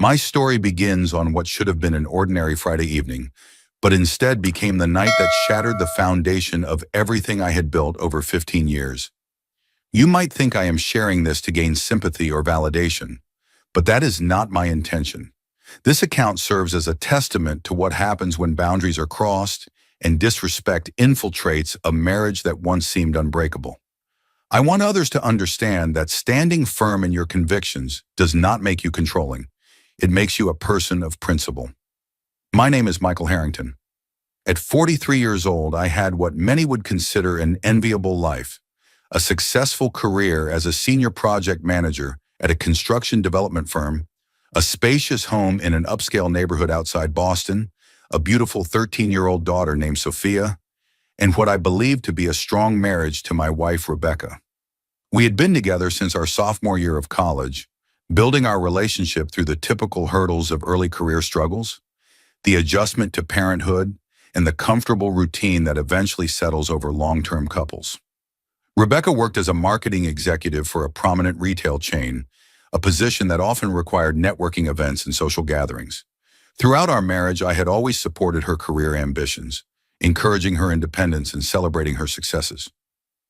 My story begins on what should have been an ordinary Friday evening, but instead became the night that shattered the foundation of everything I had built over 15 years. You might think I am sharing this to gain sympathy or validation, but that is not my intention. This account serves as a testament to what happens when boundaries are crossed and disrespect infiltrates a marriage that once seemed unbreakable. I want others to understand that standing firm in your convictions does not make you controlling. It makes you a person of principle. My name is Michael Harrington. At 43 years old, I had what many would consider an enviable life, a successful career as a senior project manager at a construction development firm, a spacious home in an upscale neighborhood outside Boston, a beautiful 13-year-old daughter named Sophia, and what I believed to be a strong marriage to my wife, Rebecca. We had been together since our sophomore year of college, building our relationship through the typical hurdles of early career struggles, the adjustment to parenthood, and the comfortable routine that eventually settles over long-term couples. Rebecca worked as a marketing executive for a prominent retail chain, a position that often required networking events and social gatherings. Throughout our marriage, I had always supported her career ambitions, encouraging her independence and celebrating her successes.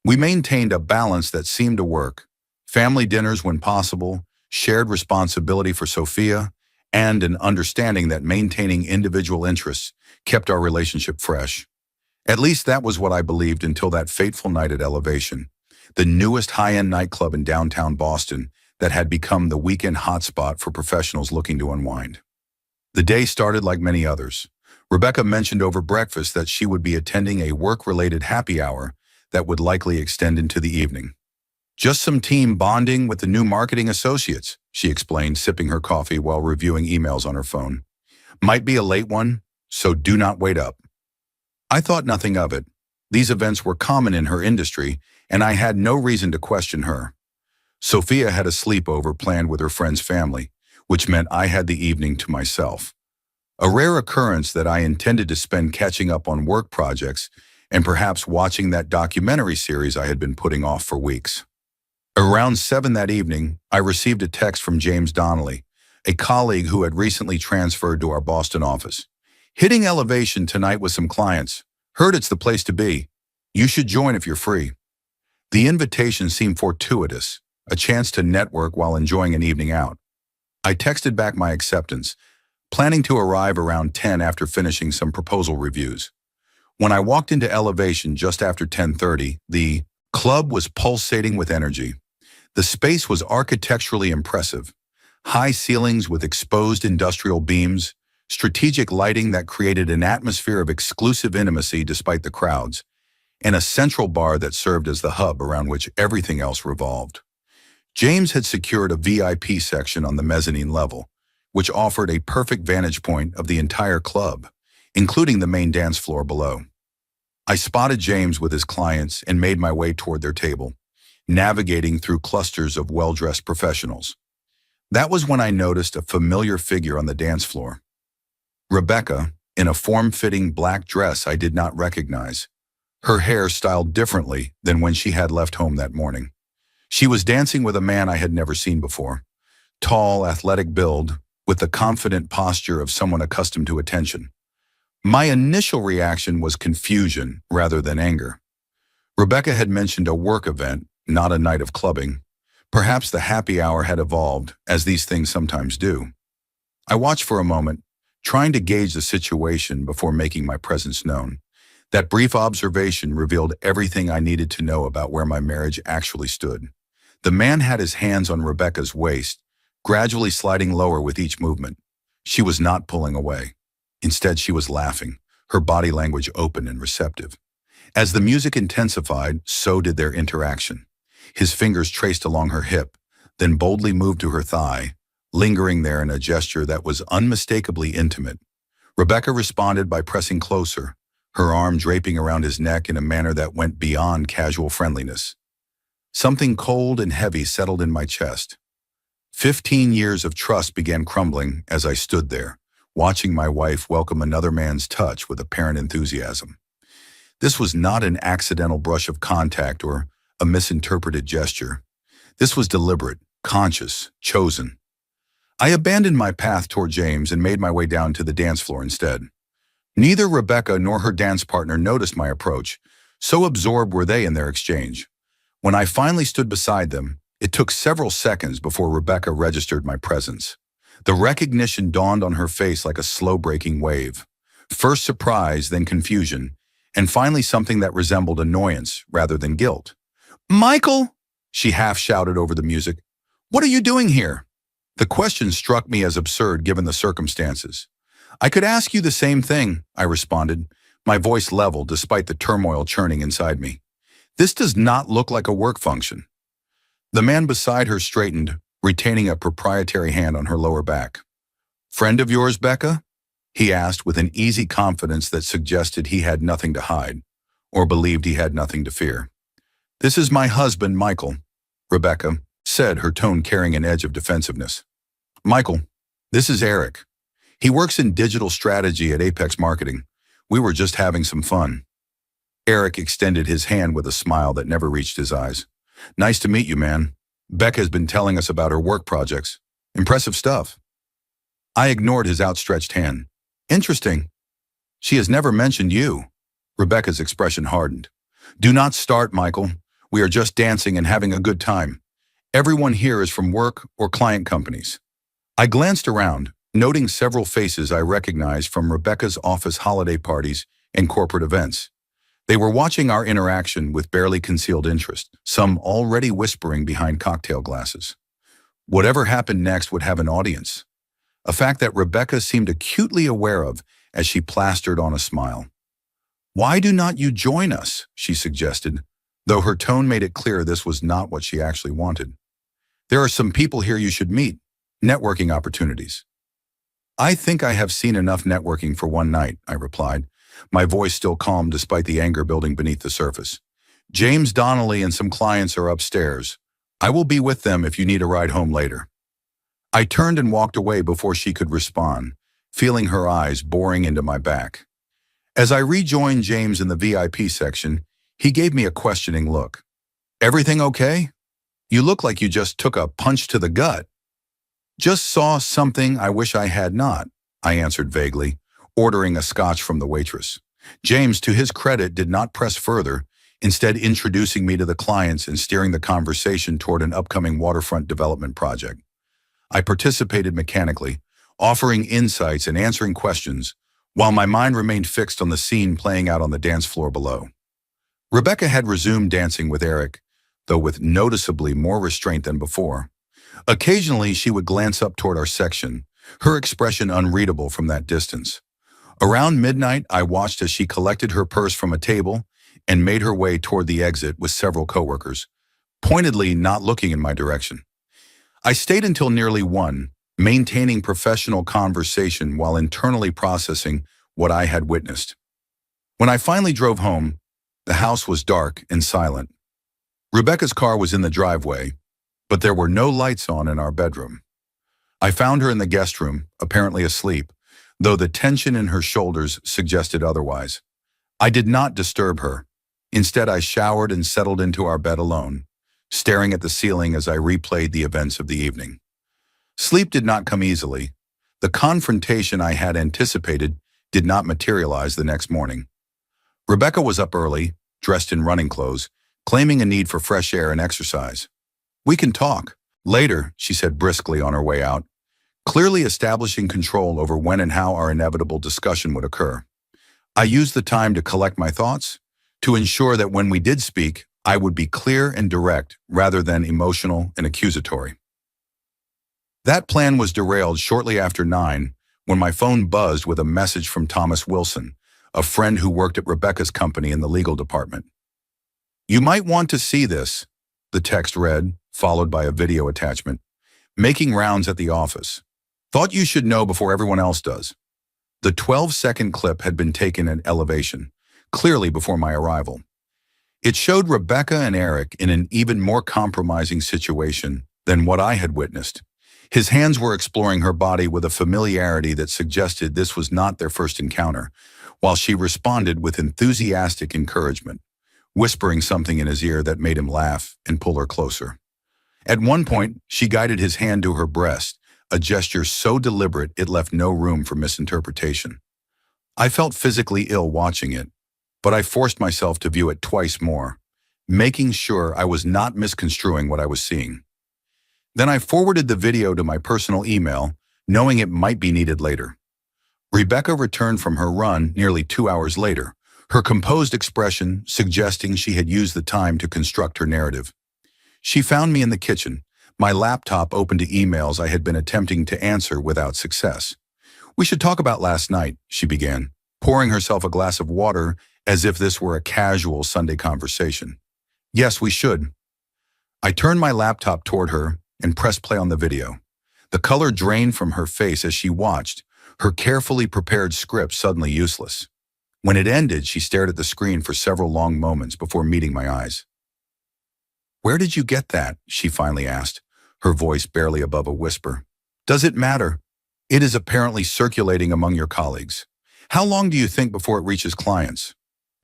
We maintained a balance that seemed to work: family dinners when possible, shared responsibility for Sophia, and an understanding that maintaining individual interests kept our relationship fresh. At least that was what I believed until that fateful night at Elevation, the newest high-end nightclub in downtown Boston that had become the weekend hotspot for professionals looking to unwind. The day started like many others. Rebecca mentioned over breakfast that she would be attending a work-related happy hour that would likely extend into the evening. "Just some team bonding with the new marketing associates," she explained, sipping her coffee while reviewing emails on her phone. "Might be a late one, so do not wait up." I thought nothing of it. These events were common in her industry, and I had no reason to question her. Sophia had a sleepover planned with her friend's family, which meant I had the evening to myself. A rare occurrence that I intended to spend catching up on work projects and perhaps watching that documentary series I had been putting off for weeks. Around 7 that evening, I received a text from James Donnelly, a colleague who had recently transferred to our Boston office. "Hitting Elevation tonight with some clients. Heard it's the place to be. You should join if you're free." The invitation seemed fortuitous, a chance to network while enjoying an evening out. I texted back my acceptance, planning to arrive around 10 after finishing some proposal reviews. When I walked into Elevation just after 10:30, the club was pulsating with energy. The space was architecturally impressive. High ceilings with exposed industrial beams, strategic lighting that created an atmosphere of exclusive intimacy despite the crowds, and a central bar that served as the hub around which everything else revolved. James had secured a VIP section on the mezzanine level, which offered a perfect vantage point of the entire club, including the main dance floor below. I spotted James with his clients and made my way toward their table, navigating through clusters of well-dressed professionals. That was when I noticed a familiar figure on the dance floor. Rebecca, in a form-fitting black dress I did not recognize, her hair styled differently than when she had left home that morning. She was dancing with a man I had never seen before, tall, athletic build, with the confident posture of someone accustomed to attention. My initial reaction was confusion rather than anger. Rebecca had mentioned a work event, not a night of clubbing. Perhaps the happy hour had evolved, as these things sometimes do. I watched for a moment, trying to gauge the situation before making my presence known. That brief observation revealed everything I needed to know about where my marriage actually stood. The man had his hands on Rebecca's waist, gradually sliding lower with each movement. She was not pulling away. Instead, she was laughing, her body language open and receptive. As the music intensified, so did their interaction. His fingers traced along her hip, then boldly moved to her thigh, lingering there in a gesture that was unmistakably intimate. Rebecca responded by pressing closer, her arm draping around his neck in a manner that went beyond casual friendliness. Something cold and heavy settled in my chest. 15 years of trust began crumbling as I stood there, watching my wife welcome another man's touch with apparent enthusiasm. This was not an accidental brush of contact or a misinterpreted gesture. This was deliberate, conscious, chosen. I abandoned my path toward James and made my way down to the dance floor instead. Neither Rebecca nor her dance partner noticed my approach, so absorbed were they in their exchange. When I finally stood beside them, it took several seconds before Rebecca registered my presence. The recognition dawned on her face like a slow-breaking wave. First surprise, then confusion, and finally something that resembled annoyance rather than guilt. "Michael!" she half-shouted over the music. "What are you doing here?" The question struck me as absurd given the circumstances. "I could ask you the same thing," I responded, my voice level despite the turmoil churning inside me. "This does not look like a work function." The man beside her straightened, retaining a proprietary hand on her lower back. "Friend of yours, Becca?" he asked with an easy confidence that suggested he had nothing to hide, or believed he had nothing to fear. "This is my husband, Michael," Rebecca said, her tone carrying an edge of defensiveness. "Michael, this is Eric. He works in digital strategy at Apex Marketing. We were just having some fun." Eric extended his hand with a smile that never reached his eyes. "Nice to meet you, man. Becca has been telling us about her work projects. Impressive stuff." I ignored his outstretched hand. "Interesting. She has never mentioned you." Rebecca's expression hardened. "Do not start, Michael. We are just dancing and having a good time. Everyone here is from work or client companies." I glanced around, noting several faces I recognized from Rebecca's office holiday parties and corporate events. They were watching our interaction with barely concealed interest, some already whispering behind cocktail glasses. Whatever happened next would have an audience, a fact that Rebecca seemed acutely aware of as she plastered on a smile. "Why do not you join us?" she suggested, though her tone made it clear this was not what she actually wanted. "There are some people here you should meet. Networking opportunities." "I think I have seen enough networking for one night," I replied, my voice still calm despite the anger building beneath the surface. "James Donnelly and some clients are upstairs. I will be with them if you need a ride home later." I turned and walked away before she could respond, feeling her eyes boring into my back. As I rejoined James in the VIP section, he gave me a questioning look. "Everything okay? You look like you just took a punch to the gut." "Just saw something I wish I had not," I answered vaguely, ordering a scotch from the waitress. James, to his credit, did not press further, instead introducing me to the clients and steering the conversation toward an upcoming waterfront development project. I participated mechanically, offering insights and answering questions, while my mind remained fixed on the scene playing out on the dance floor below. Rebecca had resumed dancing with Eric, though with noticeably more restraint than before. Occasionally, she would glance up toward our section, her expression unreadable from that distance. Around midnight, I watched as she collected her purse from a table and made her way toward the exit with several coworkers, pointedly not looking in my direction. I stayed until nearly 1, maintaining professional conversation while internally processing what I had witnessed. When I finally drove home, the house was dark and silent. Rebecca's car was in the driveway, but there were no lights on in our bedroom. I found her in the guest room, apparently asleep, though the tension in her shoulders suggested otherwise. I did not disturb her. Instead, I showered and settled into our bed alone, staring at the ceiling as I replayed the events of the evening. Sleep did not come easily. The confrontation I had anticipated did not materialize the next morning. Rebecca was up early, dressed in running clothes, claiming a need for fresh air and exercise. "We can talk later," she said briskly on her way out, clearly establishing control over when and how our inevitable discussion would occur. I used the time to collect my thoughts, to ensure that when we did speak, I would be clear and direct rather than emotional and accusatory. That plan was derailed shortly after 9 when my phone buzzed with a message from Thomas Wilson, a friend who worked at Rebecca's company in the legal department. "You might want to see this," the text read, followed by a video attachment. "Making rounds at the office. Thought you should know before everyone else does." The 12-second clip had been taken at elevation, clearly before my arrival. It showed Rebecca and Eric in an even more compromising situation than what I had witnessed. His hands were exploring her body with a familiarity that suggested this was not their first encounter, while she responded with enthusiastic encouragement, whispering something in his ear that made him laugh and pull her closer. At one point, she guided his hand to her breast, a gesture so deliberate it left no room for misinterpretation. I felt physically ill watching it, but I forced myself to view it twice more, making sure I was not misconstruing what I was seeing. Then I forwarded the video to my personal email, knowing it might be needed later. Rebecca returned from her run nearly 2 hours later, her composed expression suggesting she had used the time to construct her narrative. She found me in the kitchen, my laptop open to emails I had been attempting to answer without success. "We should talk about last night," she began, pouring herself a glass of water as if this were a casual Sunday conversation. "Yes, we should." I turned my laptop toward her and pressed play on the video. The color drained from her face as she watched, her carefully prepared script suddenly useless. When it ended, she stared at the screen for several long moments before meeting my eyes. "Where did you get that?" she finally asked, her voice barely above a whisper. "Does it matter? It is apparently circulating among your colleagues. How long do you think before it reaches clients?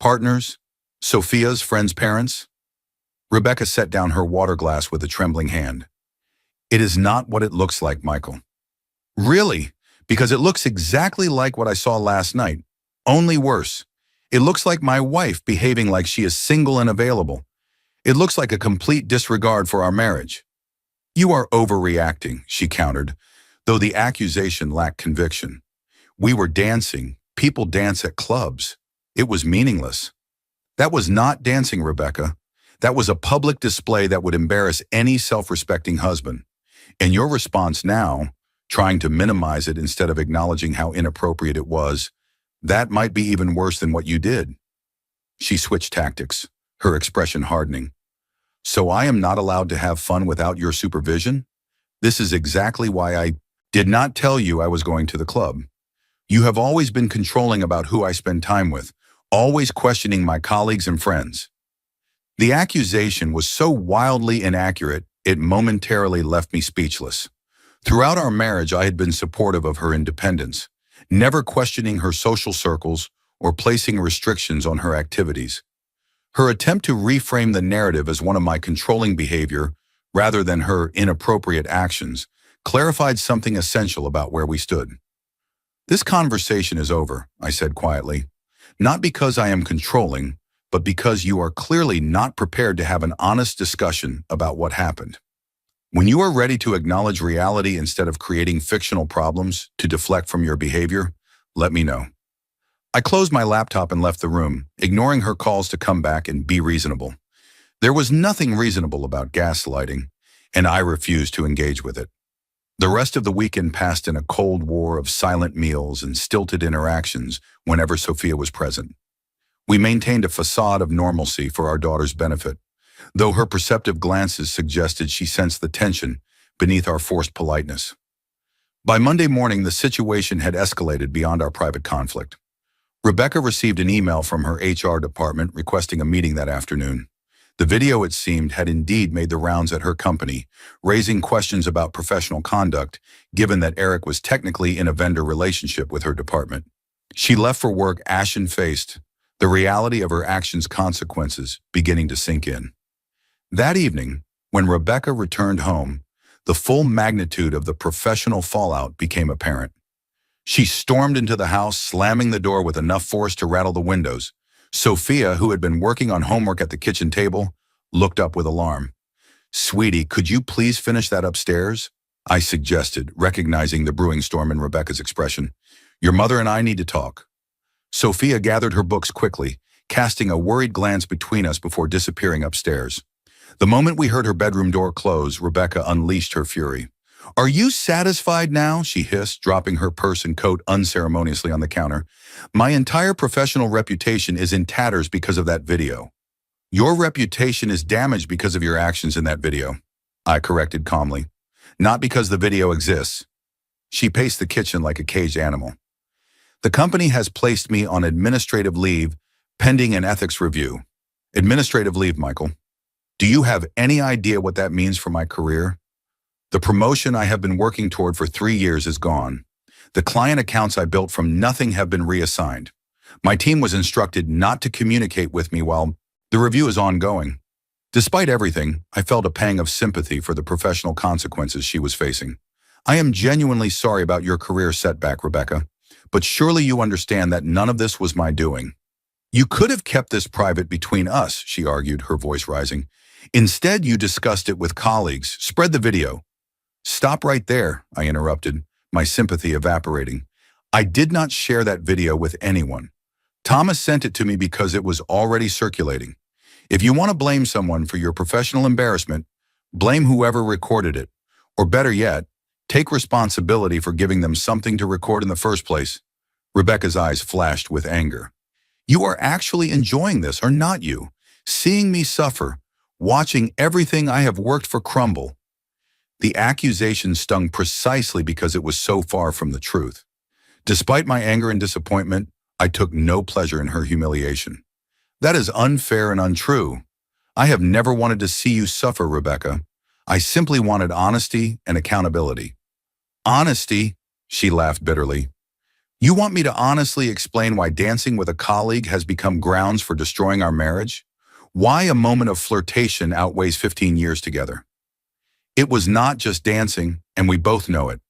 Partners? Sophia's friends' parents?" Rebecca set down her water glass with a trembling hand. "It is not what it looks like, Michael." "Really? Because it looks exactly like what I saw last night, only worse. It looks like my wife behaving like she is single and available. It looks like a complete disregard for our marriage." "You are overreacting," she countered, though the accusation lacked conviction. "We were dancing. People dance at clubs. It was meaningless." "That was not dancing, Rebecca. That was a public display that would embarrass any self-respecting husband. And your response now, trying to minimize it instead of acknowledging how inappropriate it was, that might be even worse than what you did." She switched tactics, her expression hardening. "So I am not allowed to have fun without your supervision? This is exactly why I did not tell you I was going to the club. You have always been controlling about who I spend time with, always questioning my colleagues and friends." The accusation was so wildly inaccurate, it momentarily left me speechless. Throughout our marriage, I had been supportive of her independence, never questioning her social circles or placing restrictions on her activities. Her attempt to reframe the narrative as one of my controlling behavior, rather than her inappropriate actions, clarified something essential about where we stood. "This conversation is over," I said quietly. "Not because I am controlling, but because you are clearly not prepared to have an honest discussion about what happened. When you are ready to acknowledge reality instead of creating fictional problems to deflect from your behavior, let me know." I closed my laptop and left the room, ignoring her calls to come back and be reasonable. There was nothing reasonable about gaslighting, and I refused to engage with it. The rest of the weekend passed in a cold war of silent meals and stilted interactions whenever Sophia was present. We maintained a facade of normalcy for our daughter's benefit, though her perceptive glances suggested she sensed the tension beneath our forced politeness. By Monday morning, the situation had escalated beyond our private conflict. Rebecca received an email from her HR department requesting a meeting that afternoon. The video, it seemed, had indeed made the rounds at her company, raising questions about professional conduct, given that Eric was technically in a vendor relationship with her department. She left for work ashen-faced, the reality of her actions' consequences beginning to sink in. That evening, when Rebecca returned home, the full magnitude of the professional fallout became apparent. She stormed into the house, slamming the door with enough force to rattle the windows. Sophia, who had been working on homework at the kitchen table, looked up with alarm. "Sweetie, could you please finish that upstairs?" I suggested, recognizing the brewing storm in Rebecca's expression. "Your mother and I need to talk." Sophia gathered her books quickly, casting a worried glance between us before disappearing upstairs. The moment we heard her bedroom door close, Rebecca unleashed her fury. "Are you satisfied now?" she hissed, dropping her purse and coat unceremoniously on the counter. "My entire professional reputation is in tatters because of that video." "Your reputation is damaged because of your actions in that video," I corrected calmly. "Not because the video exists." She paced the kitchen like a caged animal. "The company has placed me on administrative leave pending an ethics review." "Administrative leave, Michael. Do you have any idea what that means for my career? The promotion I have been working toward for 3 years is gone. The client accounts I built from nothing have been reassigned. My team was instructed not to communicate with me while the review is ongoing." Despite everything, I felt a pang of sympathy for the professional consequences she was facing. I am genuinely sorry about your career setback, Rebecca, but surely you understand that none of this was my doing. You could have kept this private between us, she argued, her voice rising. Instead, you discussed it with colleagues, spread the video. Stop right there, I interrupted, my sympathy evaporating. I did not share that video with anyone. Thomas sent it to me because it was already circulating. If you want to blame someone for your professional embarrassment, blame whoever recorded it. Or better yet, take responsibility for giving them something to record in the first place. Rebecca's eyes flashed with anger. You are actually enjoying this, or not you? Seeing me suffer, watching everything I have worked for crumble. The accusation stung precisely because it was so far from the truth. Despite my anger and disappointment, I took no pleasure in her humiliation. That is unfair and untrue. I have never wanted to see you suffer, Rebecca. I simply wanted honesty and accountability. Honesty? She laughed bitterly. You want me to honestly explain why dancing with a colleague has become grounds for destroying our marriage? Why a moment of flirtation outweighs 15 years together? It was not just dancing, and we both know it.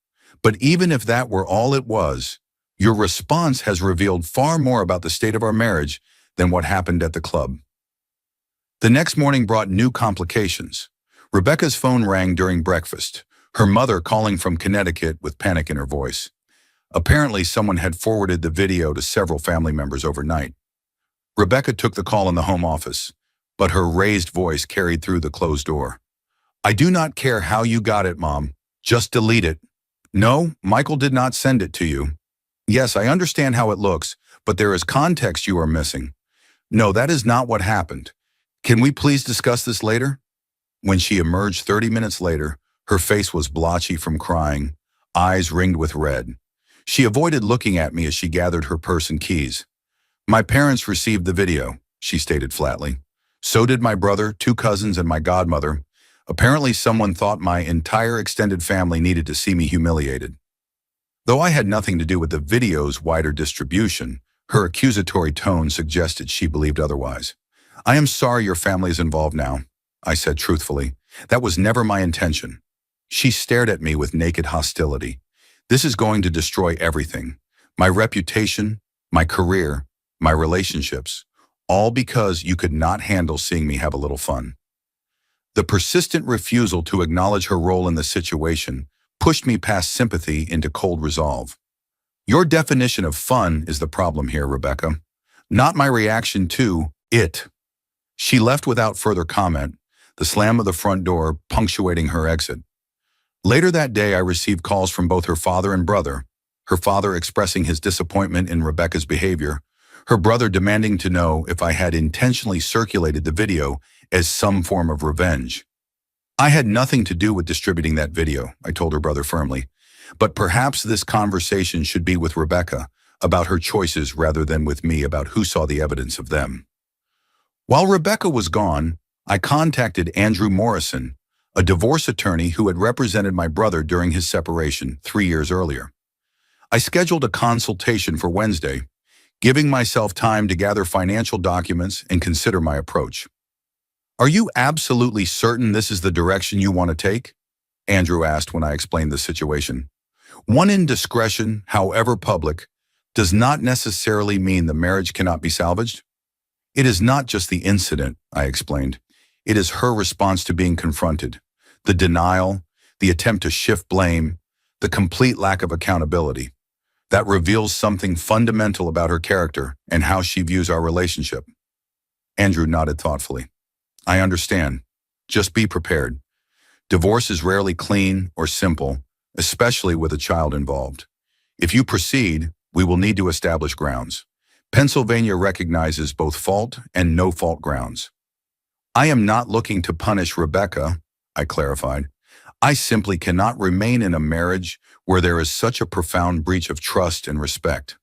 But even if that were all it was, your response has revealed far more about the state of our marriage than what happened at the club. The next morning brought new complications. Rebecca's phone rang during breakfast, her mother calling from Connecticut with panic in her voice. Apparently, someone had forwarded the video to several family members overnight. Rebecca took the call in the home office, but her raised voice carried through the closed door. I do not care how you got it, Mom. Just delete it. No, Michael did not send it to you. Yes, I understand how it looks, but there is context you are missing. No, that is not what happened. Can we please discuss this later? When she emerged 30 minutes later, her face was blotchy from crying, eyes ringed with red. She avoided looking at me as she gathered her purse and keys. My parents received the video, she stated flatly. So did my brother, 2 cousins, and my godmother. Apparently someone thought my entire extended family needed to see me humiliated. Though I had nothing to do with the video's wider distribution, her accusatory tone suggested she believed otherwise. I am sorry your family is involved now, I said truthfully. That was never my intention. She stared at me with naked hostility. This is going to destroy everything. My reputation, my career, my relationships, all because you could not handle seeing me have a little fun. The persistent refusal to acknowledge her role in the situation pushed me past sympathy into cold resolve. Your definition of fun is the problem here, Rebecca, not my reaction to it. She left without further comment, the slam of the front door punctuating her exit. Later that day, I received calls from both her father and brother, her father expressing his disappointment in Rebecca's behavior, her brother demanding to know if I had intentionally circulated the video as some form of revenge. I had nothing to do with distributing that video, I told her brother firmly, but perhaps this conversation should be with Rebecca about her choices rather than with me about who saw the evidence of them. While Rebecca was gone, I contacted Andrew Morrison, a divorce attorney who had represented my brother during his separation 3 years earlier. I scheduled a consultation for Wednesday, giving myself time to gather financial documents and consider my approach. Are you absolutely certain this is the direction you want to take? Andrew asked when I explained the situation. One indiscretion, however public, does not necessarily mean the marriage cannot be salvaged. It is not just the incident, I explained. It is her response to being confronted, the denial, the attempt to shift blame, the complete lack of accountability. That reveals something fundamental about her character and how she views our relationship. Andrew nodded thoughtfully. I understand. Just be prepared. Divorce is rarely clean or simple, especially with a child involved. If you proceed, we will need to establish grounds. Pennsylvania recognizes both fault and no-fault grounds. I am not looking to punish Rebecca, I clarified. I simply cannot remain in a marriage where there is such a profound breach of trust and respect.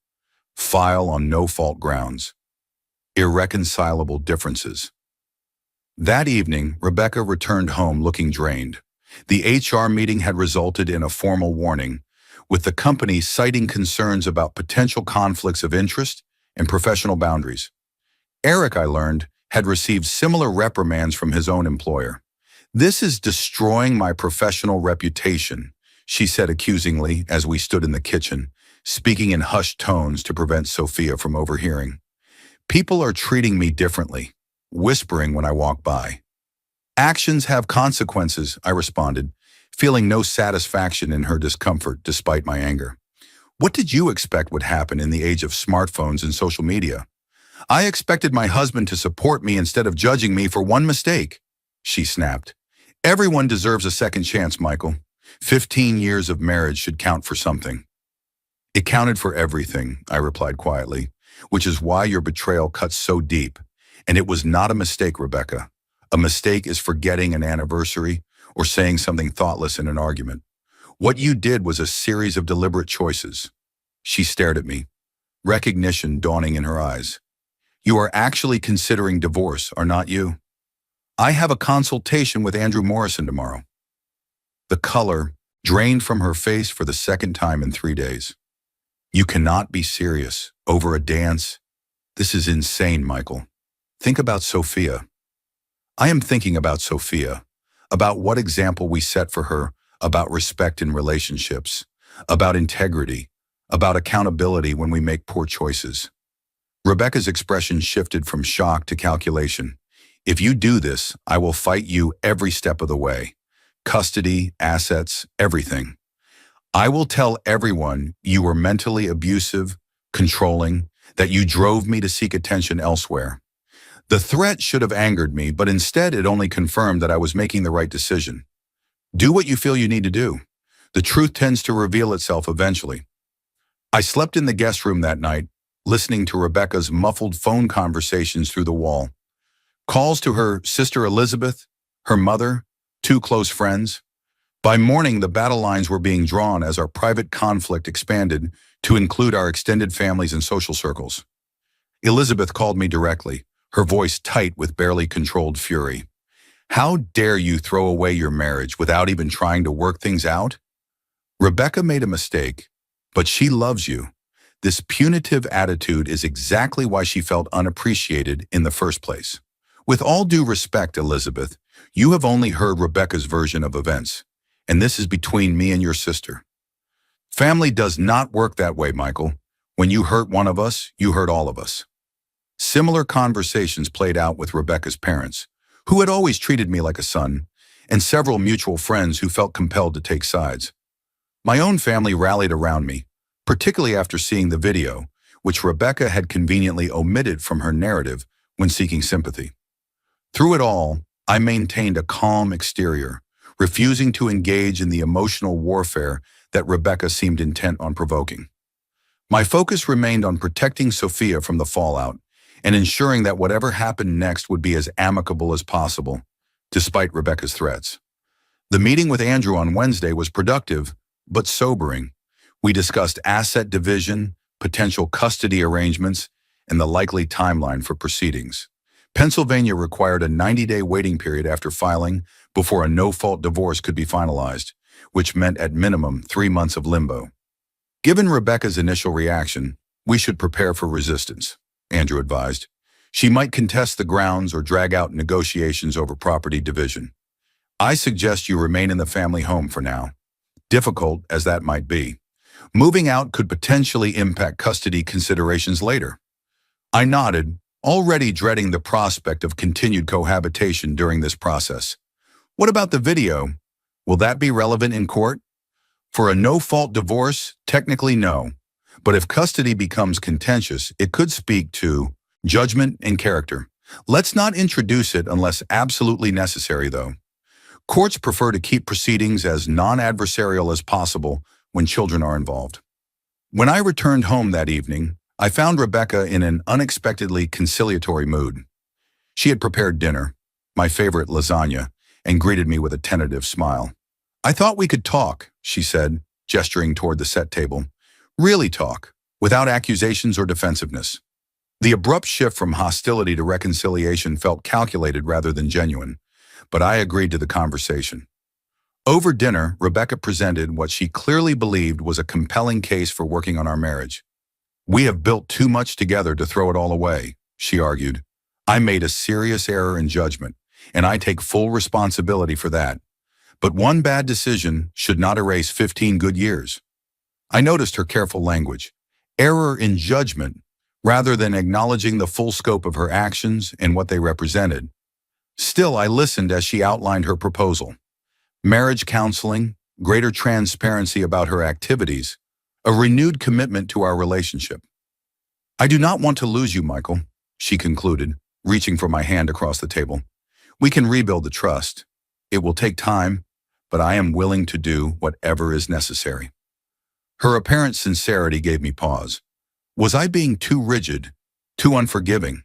File on no-fault grounds. Irreconcilable differences. That evening, Rebecca returned home looking drained. The HR meeting had resulted in a formal warning, with the company citing concerns about potential conflicts of interest and professional boundaries. Eric, I learned, had received similar reprimands from his own employer. This is destroying my professional reputation, she said accusingly as we stood in the kitchen, speaking in hushed tones to prevent Sophia from overhearing. People are treating me differently, whispering when I walk by. Actions have consequences, I responded, feeling no satisfaction in her discomfort despite my anger. What did you expect would happen in the age of smartphones and social media? I expected my husband to support me instead of judging me for one mistake, she snapped. Everyone deserves a second chance, Michael. 15 years of marriage should count for something. It counted for everything, I replied quietly, which is why your betrayal cuts so deep. And it was not a mistake, Rebecca. A mistake is forgetting an anniversary or saying something thoughtless in an argument. What you did was a series of deliberate choices. She stared at me, recognition dawning in her eyes. You are actually considering divorce, are not you? I have a consultation with Andrew Morrison tomorrow. The color drained from her face for the second time in 3 days. You cannot be serious over a dance. This is insane, Michael. Think about Sophia. I am thinking about Sophia, about what example we set for her, about respect in relationships, about integrity, about accountability when we make poor choices. Rebecca's expression shifted from shock to calculation. If you do this, I will fight you every step of the way. Custody, assets, everything. I will tell everyone you were mentally abusive, controlling, that you drove me to seek attention elsewhere. The threat should have angered me, but instead it only confirmed that I was making the right decision. Do what you feel you need to do. The truth tends to reveal itself eventually. I slept in the guest room that night, listening to Rebecca's muffled phone conversations through the wall. Calls to her sister Elizabeth, her mother, 2 close friends. By morning, the battle lines were being drawn as our private conflict expanded to include our extended families and social circles. Elizabeth called me directly, her voice tight with barely controlled fury. How dare you throw away your marriage without even trying to work things out? Rebecca made a mistake, but she loves you. This punitive attitude is exactly why she felt unappreciated in the first place. With all due respect, Elizabeth, you have only heard Rebecca's version of events, and this is between me and your sister. Family does not work that way, Michael. When you hurt one of us, you hurt all of us. Similar conversations played out with Rebecca's parents, who had always treated me like a son, and several mutual friends who felt compelled to take sides. My own family rallied around me, particularly after seeing the video, which Rebecca had conveniently omitted from her narrative when seeking sympathy. Through it all, I maintained a calm exterior, refusing to engage in the emotional warfare that Rebecca seemed intent on provoking. My focus remained on protecting Sophia from the fallout and ensuring that whatever happened next would be as amicable as possible, despite Rebecca's threats. The meeting with Andrew on Wednesday was productive, but sobering. We discussed asset division, potential custody arrangements, and the likely timeline for proceedings. Pennsylvania required a 90-day waiting period after filing before a no-fault divorce could be finalized, which meant at minimum 3 months of limbo. Given Rebecca's initial reaction, we should prepare for resistance, Andrew advised. She might contest the grounds or drag out negotiations over property division. I suggest you remain in the family home for now, difficult as that might be. Moving out could potentially impact custody considerations later. I nodded, already dreading the prospect of continued cohabitation during this process. What about the video? Will that be relevant in court? For a no-fault divorce, technically no. But if custody becomes contentious, it could speak to judgment and character. Let's not introduce it unless absolutely necessary, though. Courts prefer to keep proceedings as non-adversarial as possible when children are involved. When I returned home that evening, I found Rebecca in an unexpectedly conciliatory mood. She had prepared dinner, my favorite lasagna, and greeted me with a tentative smile. I thought we could talk, she said, gesturing toward the set table. Really talk, without accusations or defensiveness. The abrupt shift from hostility to reconciliation felt calculated rather than genuine, but I agreed to the conversation. Over dinner, Rebecca presented what she clearly believed was a compelling case for working on our marriage. We have built too much together to throw it all away, she argued. I made a serious error in judgment, and I take full responsibility for that. But one bad decision should not erase 15 good years. I noticed her careful language, error in judgment, rather than acknowledging the full scope of her actions and what they represented. Still, I listened as she outlined her proposal. Marriage counseling, greater transparency about her activities, a renewed commitment to our relationship. I do not want to lose you, Michael, she concluded, reaching for my hand across the table. We can rebuild the trust. It will take time, but I am willing to do whatever is necessary. Her apparent sincerity gave me pause. Was I being too rigid, too unforgiving?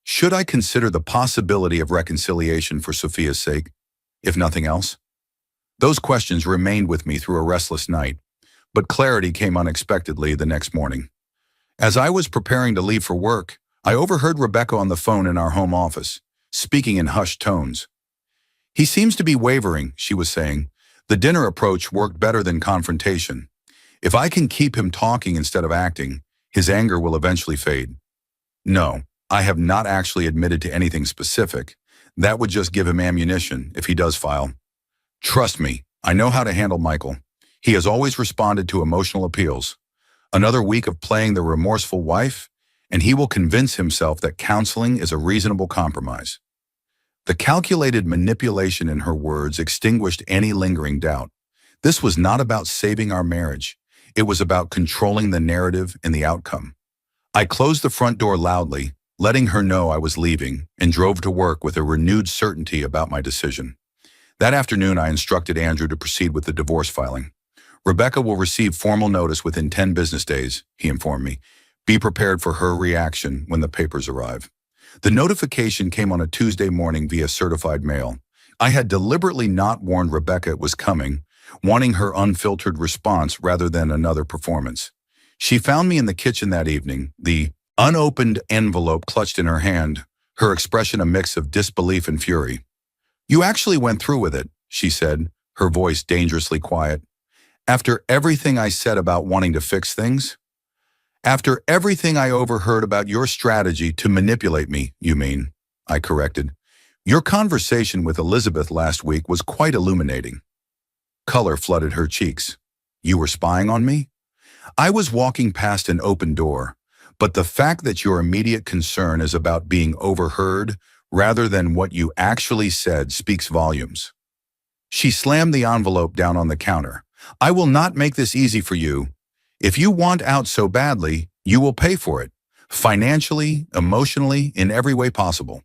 Should I consider the possibility of reconciliation for Sophia's sake, if nothing else? Those questions remained with me through a restless night, but clarity came unexpectedly the next morning. As I was preparing to leave for work, I overheard Rebecca on the phone in our home office, speaking in hushed tones. He seems to be wavering, she was saying. The dinner approach worked better than confrontation. If I can keep him talking instead of acting, his anger will eventually fade. No, I have not actually admitted to anything specific. That would just give him ammunition if he does file. Trust me, I know how to handle Michael. He has always responded to emotional appeals. Another week of playing the remorseful wife, and he will convince himself that counseling is a reasonable compromise. The calculated manipulation in her words extinguished any lingering doubt. This was not about saving our marriage. It was about controlling the narrative and the outcome. I closed the front door loudly, letting her know I was leaving, and drove to work with a renewed certainty about my decision. That afternoon, I instructed Andrew to proceed with the divorce filing. Rebecca will receive formal notice within 10 business days, he informed me. Be prepared for her reaction when the papers arrive. The notification came on a Tuesday morning via certified mail. I had deliberately not warned Rebecca it was coming, wanting her unfiltered response rather than another performance. She found me in the kitchen that evening, the unopened envelope clutched in her hand, her expression a mix of disbelief and fury. You actually went through with it, she said, her voice dangerously quiet. After everything I said about wanting to fix things? After everything I overheard about your strategy to manipulate me, you mean, I corrected. Your conversation with Elizabeth last week was quite illuminating. Color flooded her cheeks. You were spying on me? I was walking past an open door, but the fact that your immediate concern is about being overheard rather than what you actually said speaks volumes. She slammed the envelope down on the counter. I will not make this easy for you. If you want out so badly, you will pay for it, financially, emotionally, in every way possible.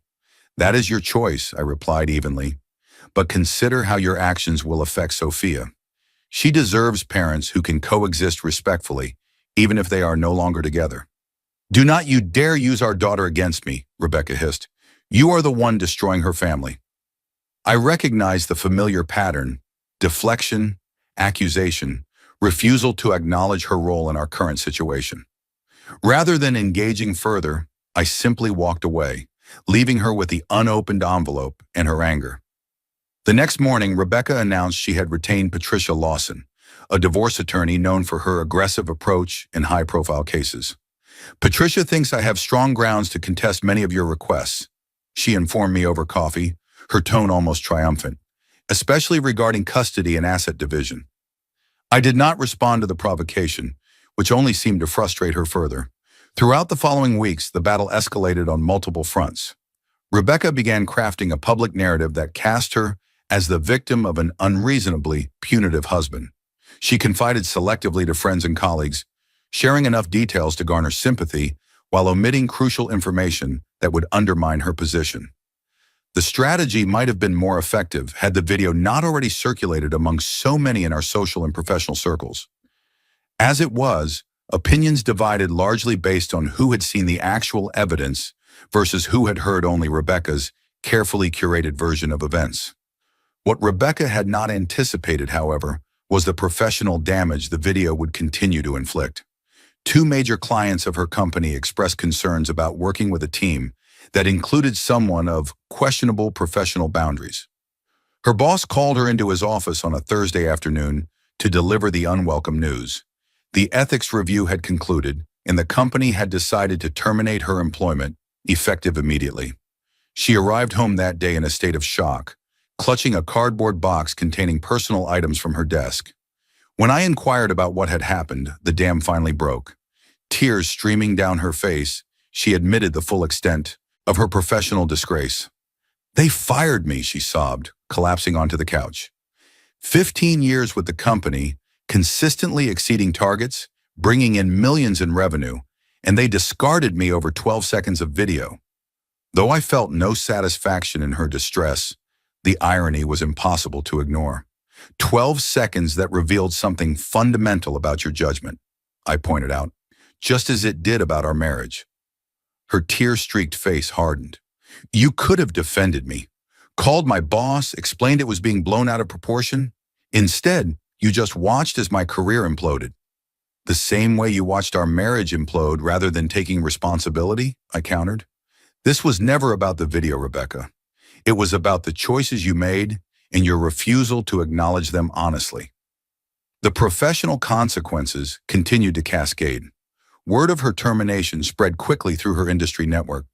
That is your choice, I replied evenly. But consider how your actions will affect Sophia. She deserves parents who can coexist respectfully, even if they are no longer together. Do not you dare use our daughter against me, Rebecca hissed. You are the one destroying her family. I recognized the familiar pattern, deflection, accusation, refusal to acknowledge her role in our current situation. Rather than engaging further, I simply walked away, leaving her with the unopened envelope and her anger. The next morning, Rebecca announced she had retained Patricia Lawson, a divorce attorney known for her aggressive approach in high-profile cases. Patricia thinks I have strong grounds to contest many of your requests, she informed me over coffee, her tone almost triumphant, especially regarding custody and asset division. I did not respond to the provocation, which only seemed to frustrate her further. Throughout the following weeks, the battle escalated on multiple fronts. Rebecca began crafting a public narrative that cast her as the victim of an unreasonably punitive husband. She confided selectively to friends and colleagues, sharing enough details to garner sympathy while omitting crucial information that would undermine her position. The strategy might have been more effective had the video not already circulated among so many in our social and professional circles. As it was, opinions divided largely based on who had seen the actual evidence versus who had heard only Rebecca's carefully curated version of events. What Rebecca had not anticipated, however, was the professional damage the video would continue to inflict. Two major clients of her company expressed concerns about working with a team that included someone of questionable professional boundaries. Her boss called her into his office on a Thursday afternoon to deliver the unwelcome news. The ethics review had concluded, and the company had decided to terminate her employment, effective immediately. She arrived home that day in a state of shock, clutching a cardboard box containing personal items from her desk. When I inquired about what had happened, the dam finally broke. Tears streaming down her face, she admitted the full extent of her professional disgrace. "They fired me," she sobbed, collapsing onto the couch. 15 years with the company, consistently exceeding targets, bringing in millions in revenue, and they discarded me over 12 seconds of video. Though I felt no satisfaction in her distress, the irony was impossible to ignore. 12 seconds that revealed something fundamental about your judgment, I pointed out, just as it did about our marriage. Her tear-streaked face hardened. "You could have defended me, called my boss, explained it was being blown out of proportion. Instead, you just watched as my career imploded. The same way you watched our marriage implode rather than taking responsibility," I countered. "This was never about the video, Rebecca. It was about the choices you made and your refusal to acknowledge them honestly." The professional consequences continued to cascade. Word of her termination spread quickly through her industry network.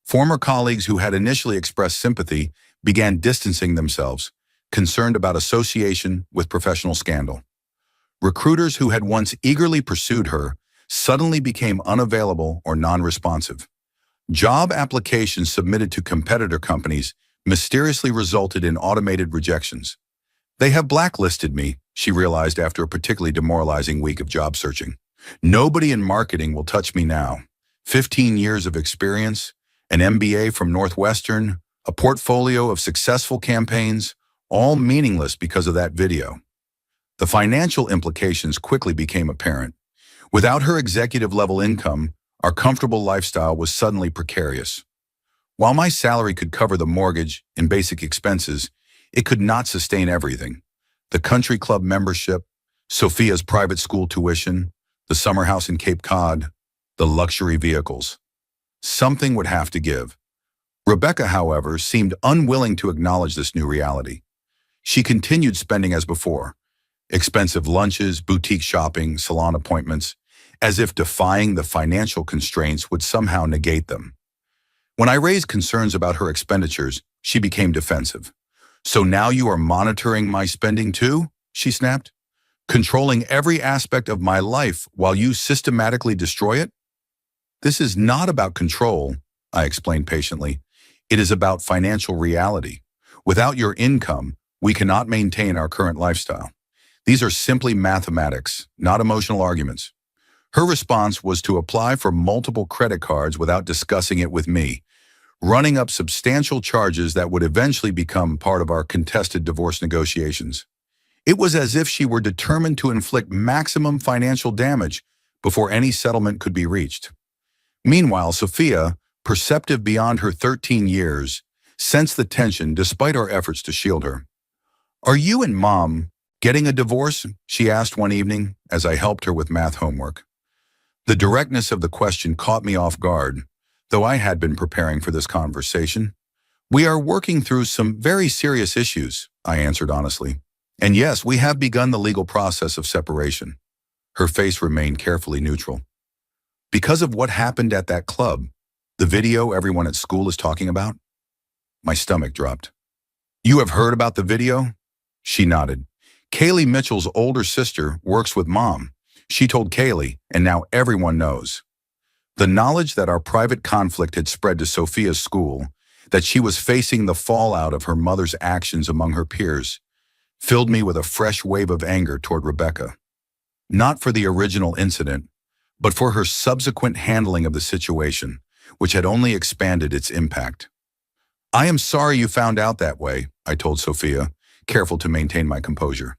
Former colleagues who had initially expressed sympathy began distancing themselves, concerned about association with professional scandal. Recruiters who had once eagerly pursued her suddenly became unavailable or non-responsive. Job applications submitted to competitor companies mysteriously resulted in automated rejections. "They have blacklisted me," she realized after a particularly demoralizing week of job searching. "Nobody in marketing will touch me now. 15 years of experience, an MBA from Northwestern, a portfolio of successful campaigns, all meaningless because of that video." The financial implications quickly became apparent. Without her executive-level income, our comfortable lifestyle was suddenly precarious. While my salary could cover the mortgage and basic expenses, it could not sustain everything. The country club membership, Sophia's private school tuition, the summer house in Cape Cod, the luxury vehicles. Something would have to give. Rebecca, however, seemed unwilling to acknowledge this new reality. She continued spending as before, expensive lunches, boutique shopping, salon appointments, as if defying the financial constraints would somehow negate them. When I raised concerns about her expenditures, she became defensive. "So now you are monitoring my spending too?" she snapped. "Controlling every aspect of my life while you systematically destroy it?" "This is not about control," I explained patiently. "It is about financial reality. Without your income, we cannot maintain our current lifestyle. These are simply mathematics, not emotional arguments." Her response was to apply for multiple credit cards without discussing it with me, running up substantial charges that would eventually become part of our contested divorce negotiations. It was as if she were determined to inflict maximum financial damage before any settlement could be reached. Meanwhile, Sophia, perceptive beyond her 13 years, sensed the tension despite our efforts to shield her. "Are you and Mom getting a divorce?" she asked one evening as I helped her with math homework. The directness of the question caught me off guard, though I had been preparing for this conversation. "We are working through some very serious issues," I answered honestly. "And yes, we have begun the legal process of separation." Her face remained carefully neutral. "Because of what happened at that club, the video everyone at school is talking about?" My stomach dropped. "You have heard about the video?" She nodded. "Kaylee Mitchell's older sister works with Mom. She told Kaylee, and now everyone knows." The knowledge that our private conflict had spread to Sophia's school, that she was facing the fallout of her mother's actions among her peers, filled me with a fresh wave of anger toward Rebecca. Not for the original incident, but for her subsequent handling of the situation, which had only expanded its impact. "I am sorry you found out that way," I told Sophia, careful to maintain my composure.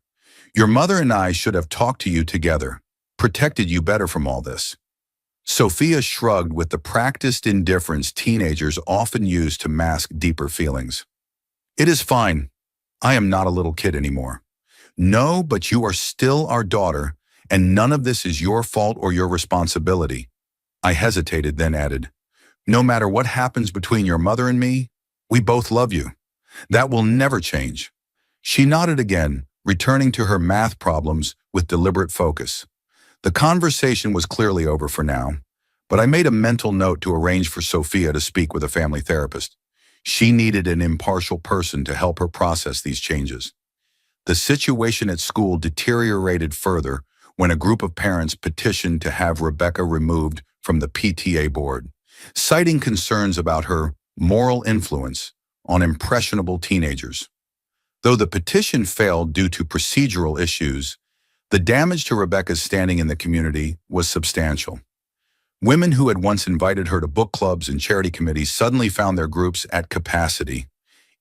"Your mother and I should have talked to you together, protected you better from all this." Sophia shrugged with the practiced indifference teenagers often use to mask deeper feelings. "It is fine. I am not a little kid anymore." "No, but you are still our daughter, and none of this is your fault or your responsibility." I hesitated, then added, "No matter what happens between your mother and me, we both love you. That will never change." She nodded again, returning to her math problems with deliberate focus. The conversation was clearly over for now, but I made a mental note to arrange for Sophia to speak with a family therapist. She needed an impartial person to help her process these changes. The situation at school deteriorated further when a group of parents petitioned to have Rebecca removed from the PTA board, citing concerns about her moral influence on impressionable teenagers. Though the petition failed due to procedural issues, the damage to Rebecca's standing in the community was substantial. Women who had once invited her to book clubs and charity committees suddenly found their groups at capacity.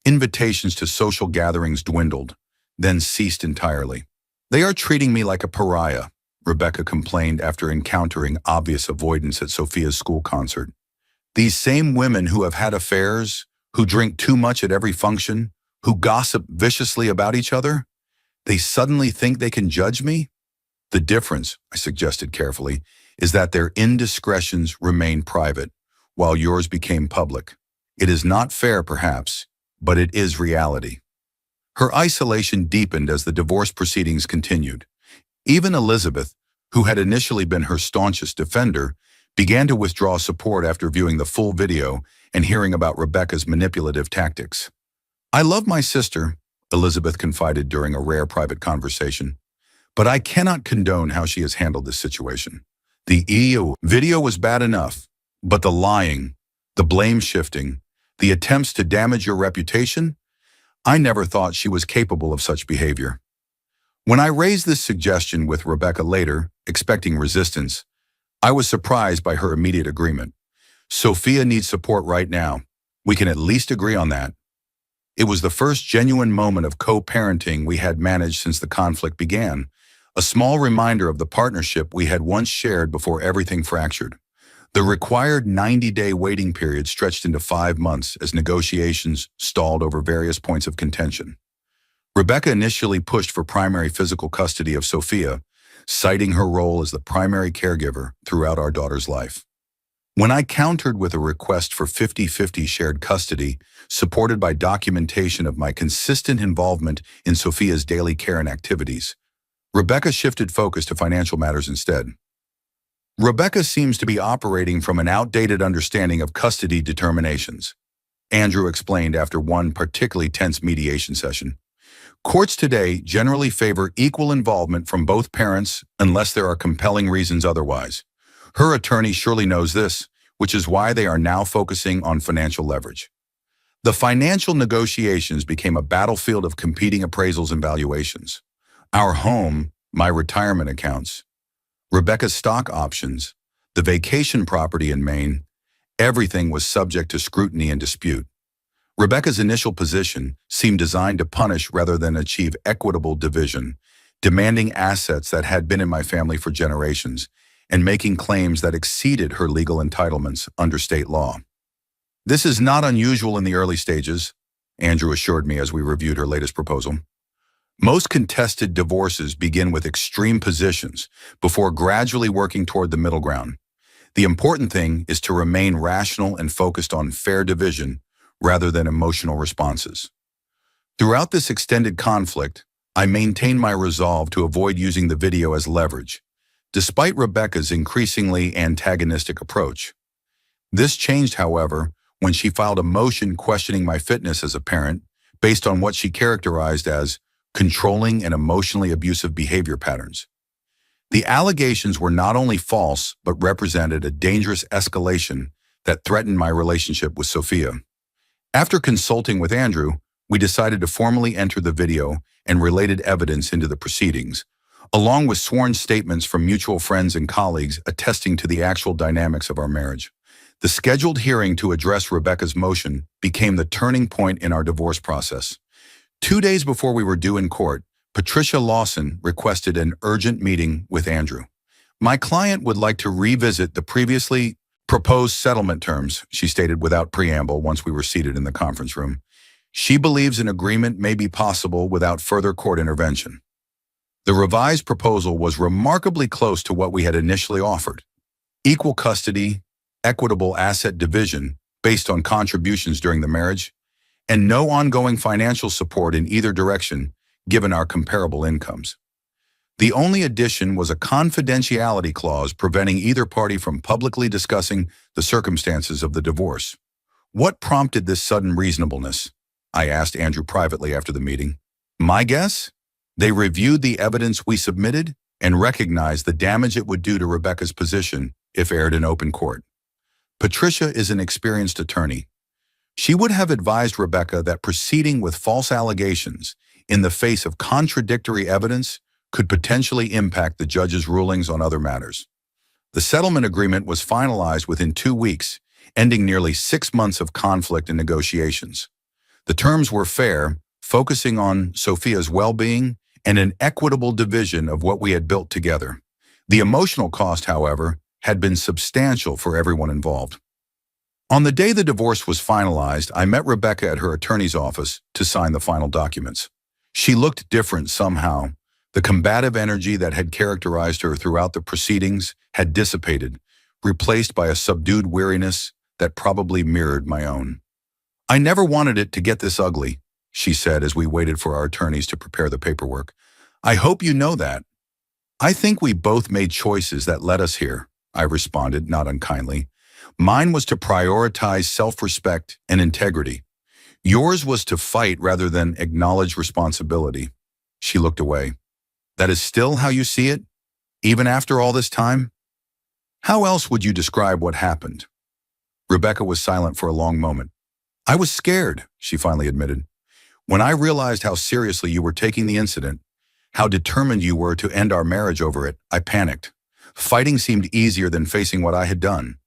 Invitations to social gatherings dwindled, then ceased entirely. "They are treating me like a pariah," Rebecca complained after encountering obvious avoidance at Sophia's school concert. "These same women who have had affairs, who drink too much at every function, who gossip viciously about each other, they suddenly think they can judge me?" "The difference," I suggested carefully, "is that their indiscretions remain private, while yours became public. It is not fair, perhaps, but it is reality." Her isolation deepened as the divorce proceedings continued. Even Elizabeth, who had initially been her staunchest defender, began to withdraw support after viewing the full video and hearing about Rebecca's manipulative tactics. "I love my sister," Elizabeth confided during a rare private conversation, "but I cannot condone how she has handled this situation. The EU video was bad enough, but the lying, the blame shifting, the attempts to damage your reputation, I never thought she was capable of such behavior." When I raised this suggestion with Rebecca later, expecting resistance, I was surprised by her immediate agreement. "Sophia needs support right now. We can at least agree on that." It was the first genuine moment of co-parenting we had managed since the conflict began, a small reminder of the partnership we had once shared before everything fractured. The required 90-day waiting period stretched into 5 months as negotiations stalled over various points of contention. Rebecca initially pushed for primary physical custody of Sophia, citing her role as the primary caregiver throughout our daughter's life. When I countered with a request for 50-50 shared custody, supported by documentation of my consistent involvement in Sophia's daily care and activities, Rebecca shifted focus to financial matters instead. "Rebecca seems to be operating from an outdated understanding of custody determinations," Andrew explained after one particularly tense mediation session. "Courts today generally favor equal involvement from both parents unless there are compelling reasons otherwise. Her attorney surely knows this, which is why they are now focusing on financial leverage." The financial negotiations became a battlefield of competing appraisals and valuations. Our home, my retirement accounts, Rebecca's stock options, the vacation property in Maine, everything was subject to scrutiny and dispute. Rebecca's initial position seemed designed to punish rather than achieve equitable division, demanding assets that had been in my family for generations, and making claims that exceeded her legal entitlements under state law. "This is not unusual in the early stages," Andrew assured me as we reviewed her latest proposal. "Most contested divorces begin with extreme positions before gradually working toward the middle ground. The important thing is to remain rational and focused on fair division rather than emotional responses." Throughout this extended conflict, I maintained my resolve to avoid using the video as leverage, despite Rebecca's increasingly antagonistic approach. This changed, however, when she filed a motion questioning my fitness as a parent based on what she characterized as controlling and emotionally abusive behavior patterns. The allegations were not only false, but represented a dangerous escalation that threatened my relationship with Sophia. After consulting with Andrew, we decided to formally enter the video and related evidence into the proceedings, along with sworn statements from mutual friends and colleagues attesting to the actual dynamics of our marriage. The scheduled hearing to address Rebecca's motion became the turning point in our divorce process. 2 days before we were due in court, Patricia Lawson requested an urgent meeting with Andrew. "My client would like to revisit the previously proposed settlement terms," she stated without preamble once we were seated in the conference room. "She believes an agreement may be possible without further court intervention." The revised proposal was remarkably close to what we had initially offered: equal custody, equitable asset division based on contributions during the marriage, and no ongoing financial support in either direction given our comparable incomes. The only addition was a confidentiality clause preventing either party from publicly discussing the circumstances of the divorce. What prompted this sudden reasonableness? I asked Andrew privately after the meeting. My guess? They reviewed the evidence we submitted and recognized the damage it would do to Rebecca's position if aired in open court. Patricia is an experienced attorney. She would have advised Rebecca that proceeding with false allegations in the face of contradictory evidence could potentially impact the judge's rulings on other matters. The settlement agreement was finalized within 2 weeks, ending nearly 6 months of conflict and negotiations. The terms were fair, focusing on Sophia's well-being and an equitable division of what we had built together. The emotional cost, however, had been substantial for everyone involved. On the day the divorce was finalized, I met Rebecca at her attorney's office to sign the final documents. She looked different somehow. The combative energy that had characterized her throughout the proceedings had dissipated, replaced by a subdued weariness that probably mirrored my own. I never wanted it to get this ugly, she said as we waited for our attorneys to prepare the paperwork. I hope you know that. I think we both made choices that led us here, I responded, not unkindly. Mine was to prioritize self-respect and integrity. Yours was to fight rather than acknowledge responsibility. She looked away. That is still how you see it? Even after all this time? How else would you describe what happened? Rebecca was silent for a long moment. I was scared, she finally admitted. When I realized how seriously you were taking the incident, how determined you were to end our marriage over it, I panicked. Fighting seemed easier than facing what I had done.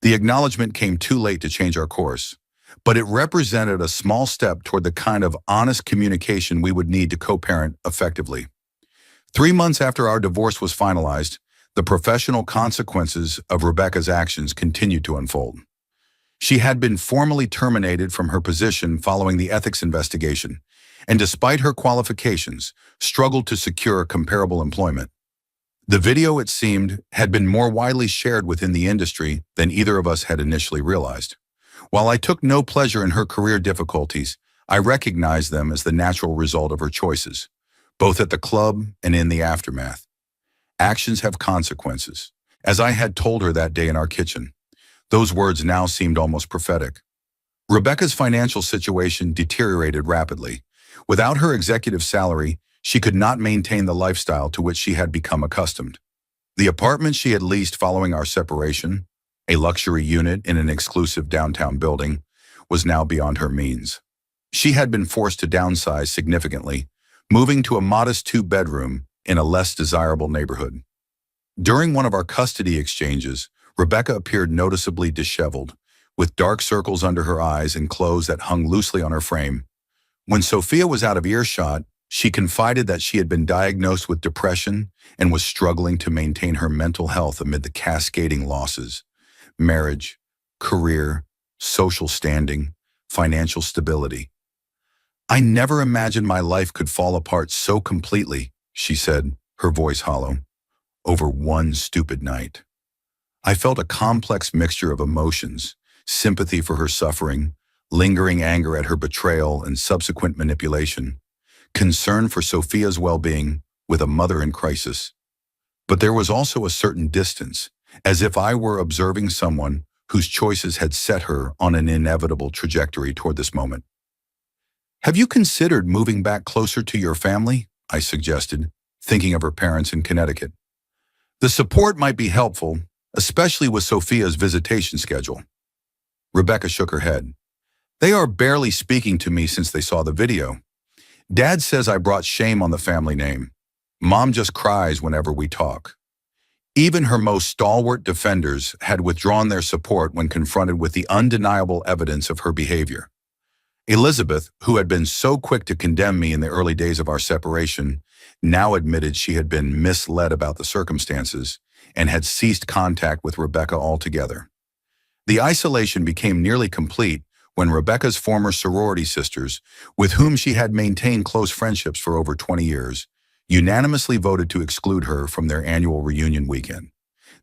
The acknowledgement came too late to change our course, but it represented a small step toward the kind of honest communication we would need to co-parent effectively. 3 months after our divorce was finalized, the professional consequences of Rebecca's actions continued to unfold. She had been formally terminated from her position following the ethics investigation, and despite her qualifications, struggled to secure comparable employment. The video, it seemed, had been more widely shared within the industry than either of us had initially realized. While I took no pleasure in her career difficulties, I recognized them as the natural result of her choices, both at the club and in the aftermath. Actions have consequences, as I had told her that day in our kitchen. Those words now seemed almost prophetic. Rebecca's financial situation deteriorated rapidly. Without her executive salary, she could not maintain the lifestyle to which she had become accustomed. The apartment she had leased following our separation, a luxury unit in an exclusive downtown building, was now beyond her means. She had been forced to downsize significantly, moving to a modest 2-bedroom in a less desirable neighborhood. During one of our custody exchanges, Rebecca appeared noticeably disheveled, with dark circles under her eyes and clothes that hung loosely on her frame. When Sophia was out of earshot, she confided that she had been diagnosed with depression and was struggling to maintain her mental health amid the cascading losses: marriage, career, social standing, financial stability. I never imagined my life could fall apart so completely, she said, her voice hollow, over one stupid night. I felt a complex mixture of emotions: sympathy for her suffering, lingering anger at her betrayal and subsequent manipulation, concern for Sophia's well-being with a mother in crisis. But there was also a certain distance, as if I were observing someone whose choices had set her on an inevitable trajectory toward this moment. Have you considered moving back closer to your family? I suggested, thinking of her parents in Connecticut. The support might be helpful, especially with Sophia's visitation schedule. Rebecca shook her head. They are barely speaking to me since they saw the video. Dad says I brought shame on the family name. Mom just cries whenever we talk. Even her most stalwart defenders had withdrawn their support when confronted with the undeniable evidence of her behavior. Elizabeth, who had been so quick to condemn me in the early days of our separation, now admitted she had been misled about the circumstances and had ceased contact with Rebecca altogether. The isolation became nearly complete when Rebecca's former sorority sisters, with whom she had maintained close friendships for over 20 years, unanimously voted to exclude her from their annual reunion weekend.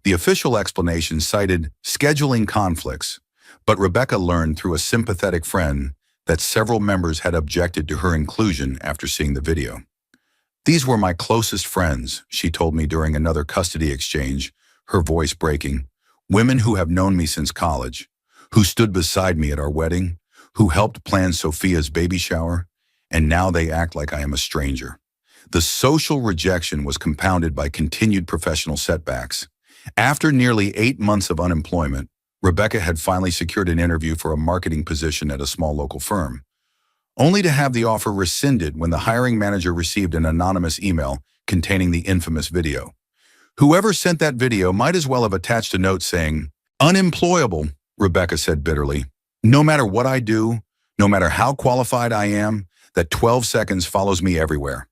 The official explanation cited scheduling conflicts, but Rebecca learned through a sympathetic friend that several members had objected to her inclusion after seeing the video. These were my closest friends, she told me during another custody exchange, her voice breaking, women who have known me since college, who stood beside me at our wedding, who helped plan Sophia's baby shower, and now they act like I am a stranger. The social rejection was compounded by continued professional setbacks. After nearly 8 months of unemployment, Rebecca had finally secured an interview for a marketing position at a small local firm, only to have the offer rescinded when the hiring manager received an anonymous email containing the infamous video. Whoever sent that video might as well have attached a note saying, "Unemployable," Rebecca said bitterly. "No matter what I do, no matter how qualified I am, that 12 seconds follows me everywhere."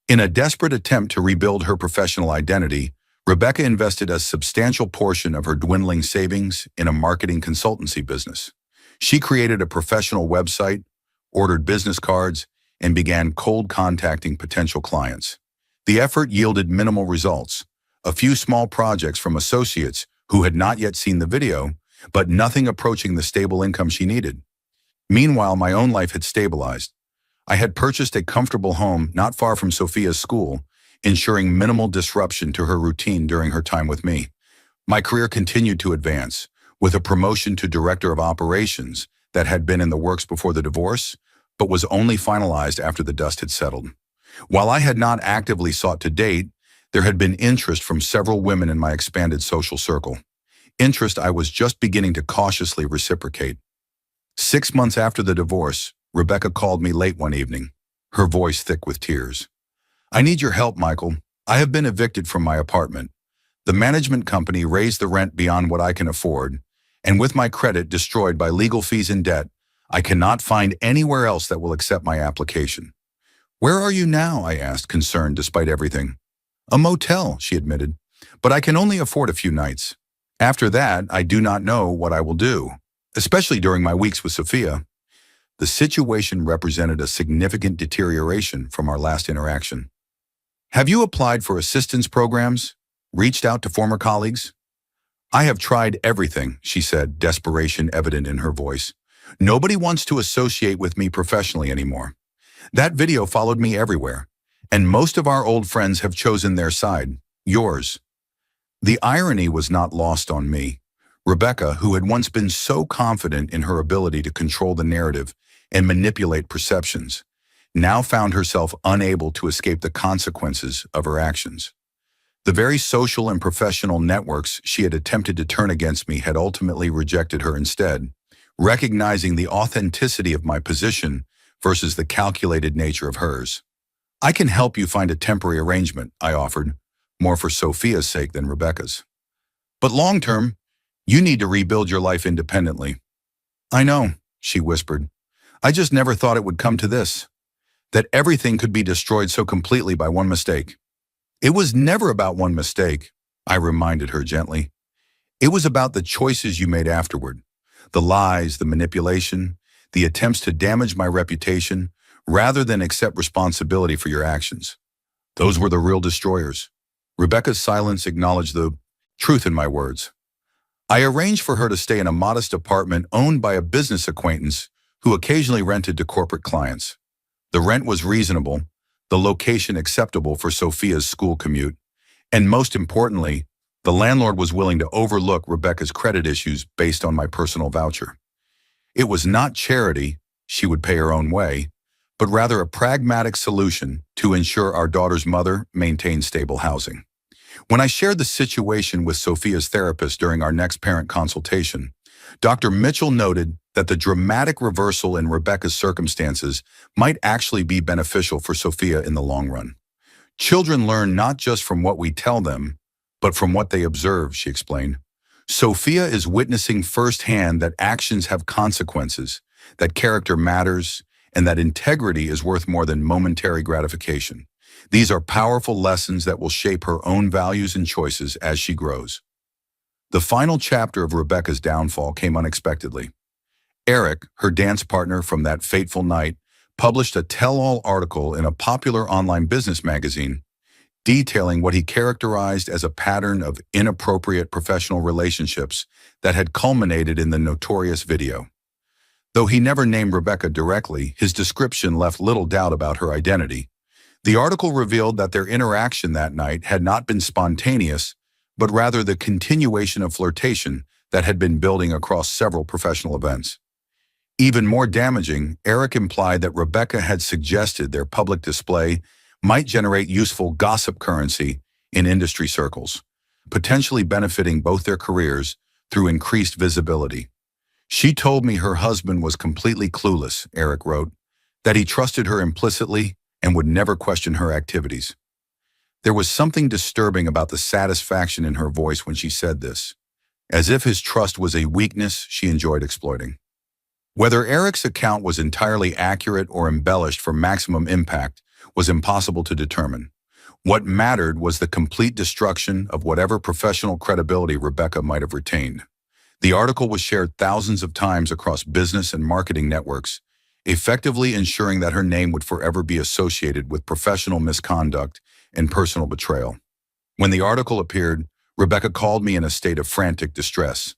In a desperate attempt to rebuild her professional identity, Rebecca invested a substantial portion of her dwindling savings in a marketing consultancy business. She created a professional website, ordered business cards, and began cold contacting potential clients. The effort yielded minimal results, a few small projects from associates who had not yet seen the video, but nothing approaching the stable income she needed. Meanwhile, my own life had stabilized. I had purchased a comfortable home not far from Sophia's school, ensuring minimal disruption to her routine during her time with me. My career continued to advance, with a promotion to Director of Operations that had been in the works before the divorce, but was only finalized after the dust had settled. While I had not actively sought to date, there had been interest from several women in my expanded social circle. Interest I was just beginning to cautiously reciprocate. 6 months after the divorce, Rebecca called me late one evening, her voice thick with tears. "I need your help, Michael. I have been evicted from my apartment. The management company raised the rent beyond what I can afford, and with my credit destroyed by legal fees and debt, I cannot find anywhere else that will accept my application." "Where are you now?" I asked, concerned despite everything. "A motel," she admitted, "but I can only afford a few nights. After that, I do not know what I will do, especially during my weeks with Sophia." The situation represented a significant deterioration from our last interaction. "Have you applied for assistance programs? Reached out to former colleagues?" "I have tried everything," she said, desperation evident in her voice. "Nobody wants to associate with me professionally anymore. That video followed me everywhere, and most of our old friends have chosen their side, yours." The irony was not lost on me. Rebecca, who had once been so confident in her ability to control the narrative and manipulate perceptions, now found herself unable to escape the consequences of her actions. The very social and professional networks she had attempted to turn against me had ultimately rejected her instead, recognizing the authenticity of my position versus the calculated nature of hers. "I can help you find a temporary arrangement," I offered, more for Sophia's sake than Rebecca's. "But long-term, you need to rebuild your life independently." "I know," she whispered. "I just never thought it would come to this, that everything could be destroyed so completely by one mistake." "It was never about one mistake," I reminded her gently. "It was about the choices you made afterward, the lies, the manipulation, the attempts to damage my reputation, rather than accept responsibility for your actions. Those were the real destroyers." Rebecca's silence acknowledged the truth in my words. I arranged for her to stay in a modest apartment owned by a business acquaintance who occasionally rented to corporate clients. The rent was reasonable, the location acceptable for Sophia's school commute, and most importantly, the landlord was willing to overlook Rebecca's credit issues based on my personal voucher. It was not charity, she would pay her own way, but rather a pragmatic solution to ensure our daughter's mother maintained stable housing. When I shared the situation with Sophia's therapist during our next parent consultation, Dr. Mitchell noted that the dramatic reversal in Rebecca's circumstances might actually be beneficial for Sophia in the long run. "Children learn not just from what we tell them, but from what they observe," she explained. "Sophia is witnessing firsthand that actions have consequences, that character matters, and that integrity is worth more than momentary gratification. These are powerful lessons that will shape her own values and choices as she grows." The final chapter of Rebecca's downfall came unexpectedly. Eric, her dance partner from that fateful night, published a tell-all article in a popular online business magazine, detailing what he characterized as a pattern of inappropriate professional relationships that had culminated in the notorious video. Though he never named Rebecca directly, his description left little doubt about her identity. The article revealed that their interaction that night had not been spontaneous, but rather the continuation of flirtation that had been building across several professional events. Even more damaging, Eric implied that Rebecca had suggested their public display might generate useful gossip currency in industry circles, potentially benefiting both their careers through increased visibility. She told me her husband was completely clueless, Eric wrote, that he trusted her implicitly and would never question her activities. There was something disturbing about the satisfaction in her voice when she said this, as if his trust was a weakness she enjoyed exploiting. Whether Eric's account was entirely accurate or embellished for maximum impact was impossible to determine. What mattered was the complete destruction of whatever professional credibility Rebecca might have retained. The article was shared thousands of times across business and marketing networks, effectively ensuring that her name would forever be associated with professional misconduct and personal betrayal. When the article appeared, Rebecca called me in a state of frantic distress.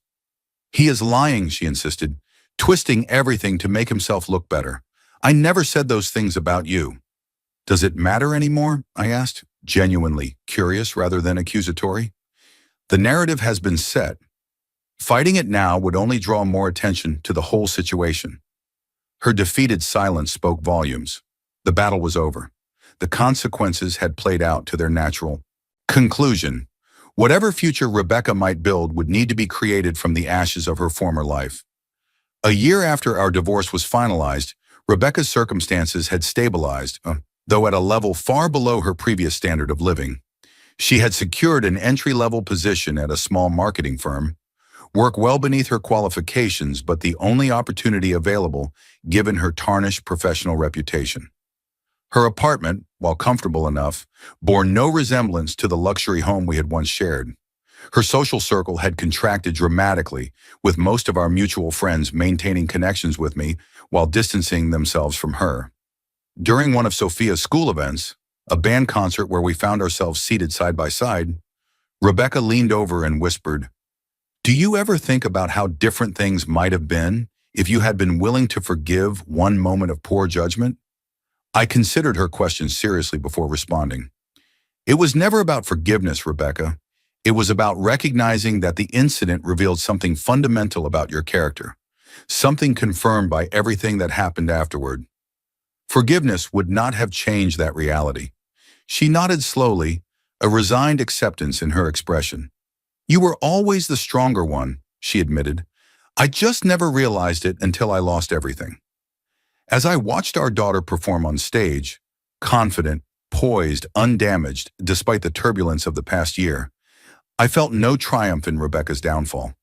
"He is lying," she insisted, "twisting everything to make himself look better. I never said those things about you." "Does it matter anymore?" I asked, genuinely curious rather than accusatory. "The narrative has been set. Fighting it now would only draw more attention to the whole situation." Her defeated silence spoke volumes. The battle was over. The consequences had played out to their natural conclusion. Whatever future Rebecca might build would need to be created from the ashes of her former life. A year after our divorce was finalized, Rebecca's circumstances had stabilized, though at a level far below her previous standard of living. She had secured an entry-level position at a small marketing firm, work well beneath her qualifications, but the only opportunity available given her tarnished professional reputation. Her apartment, while comfortable enough, bore no resemblance to the luxury home we had once shared. Her social circle had contracted dramatically, with most of our mutual friends maintaining connections with me while distancing themselves from her. During one of Sophia's school events, a band concert where we found ourselves seated side by side, Rebecca leaned over and whispered, "Do you ever think about how different things might have been if you had been willing to forgive one moment of poor judgment?" I considered her question seriously before responding. "It was never about forgiveness, Rebecca. It was about recognizing that the incident revealed something fundamental about your character, something confirmed by everything that happened afterward. Forgiveness would not have changed that reality." She nodded slowly, a resigned acceptance in her expression. "You were always the stronger one," she admitted. "I just never realized it until I lost everything." As I watched our daughter perform on stage, confident, poised, undamaged, despite the turbulence of the past year, I felt no triumph in Rebecca's downfall.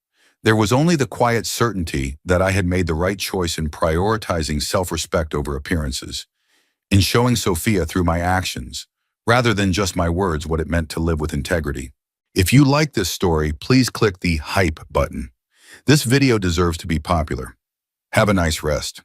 There was only the quiet certainty that I had made the right choice in prioritizing self-respect over appearances, in showing Sophia through my actions, rather than just my words, what it meant to live with integrity. If you like this story, please click the hype button. This video deserves to be popular. Have a nice rest.